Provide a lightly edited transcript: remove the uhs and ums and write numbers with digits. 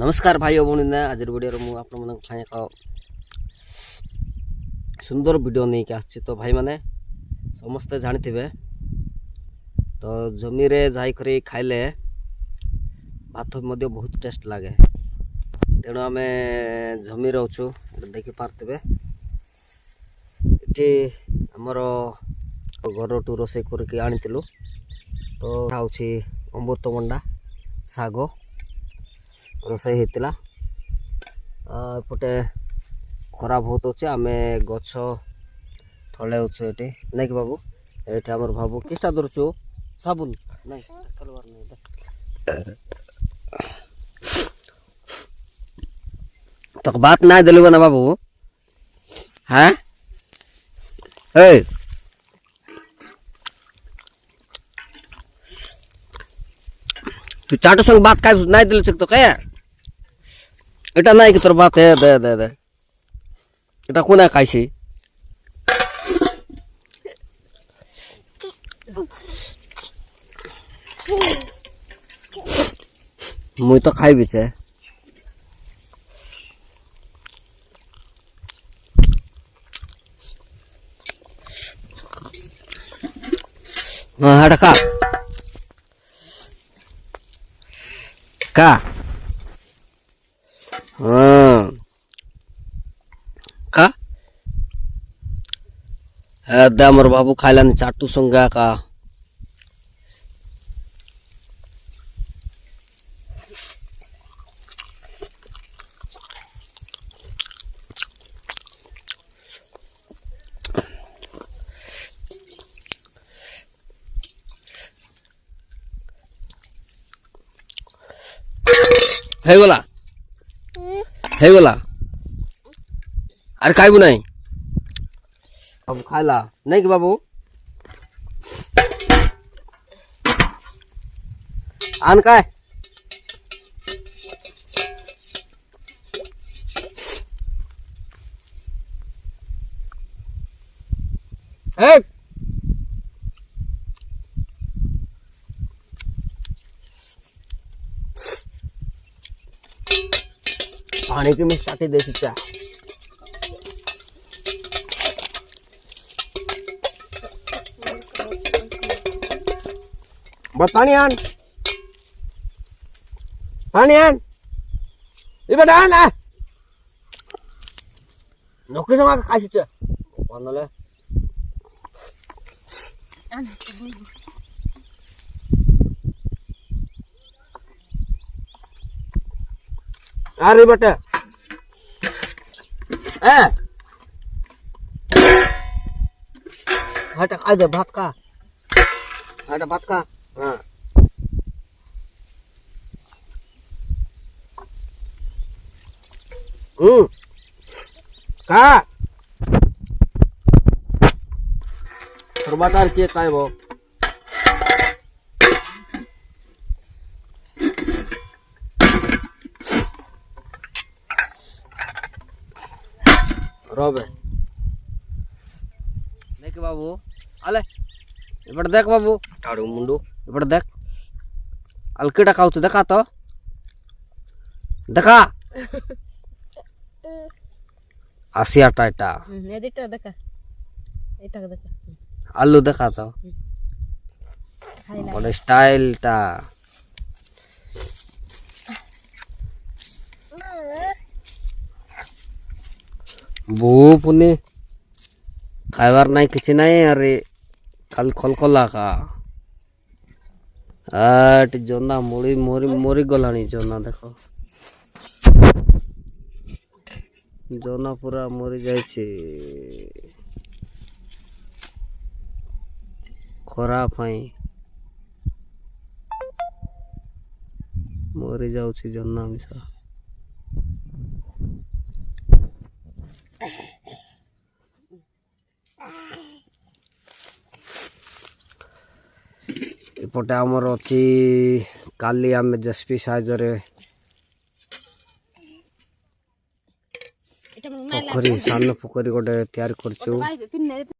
नमस्कार भाई भौणी ने आज वीडियो मु आप एक सुंदर वीडियो नहीं कि आछि। तो भाई माने समस्ते जानिथिबे तो जमी रे जाई करी खाइले भात मध्य बहुत टेस्ट लागे। तेणु आमे जमी रहूँ देखि पार्थिबे एठी हमर घर टू रोसे करके आनिथिलु। तो खाउछि अमृतभंडा साग रोसई होता। एपटे खरा बहुत अच्छे आम गछ थले अच्छे ये नहीं कि बाबू ये आम बाबू किसटा धरचु साबुन नहीं तो बात ना दिलु ना बाबू। हाँ तू चाटो संग बात काय नहीं दिल तो क्या এটা নাই কি তোর বাত দে দে দে এটা কোনা খাইছি মুই তো খাইবিছে এটা খা का का मोर बाबू खाइलानी चाटू संगा का हे गोला अरे खाइबू नहीं बाबू खाइला नहीं कि बाबू आन काय पानी की मिक्स चाटी दे सकता बस पानी आन ये बेटा आन आ नौकरी संग खाई सकते बनले अरे बेटा हटा खा दे भात का हटा भात का हाँ का बाटार के काय वो रोबे देख बाबू अले इपट देख बाबू टाड़ू मुंडू इपट देख अलकीटा खाऊ देखा तो देखा आसियाटा एटा एदिटा देखा एटा देखा आलू देखा तो बड़े स्टाइल टा बो पुनी खाइबार नहीं किसी नहीं अरे कल खलखला का जोना मोरी मोरी मोरी गलानी जोना देखो जोना पूरा मोरी जाइछे खरा पाई मोरी जाउछि जोना मिसा एपटे आमर अच्छी काली आम जेसपी साइजरे पोखरी सान पोखरी गोटे तैयार कर।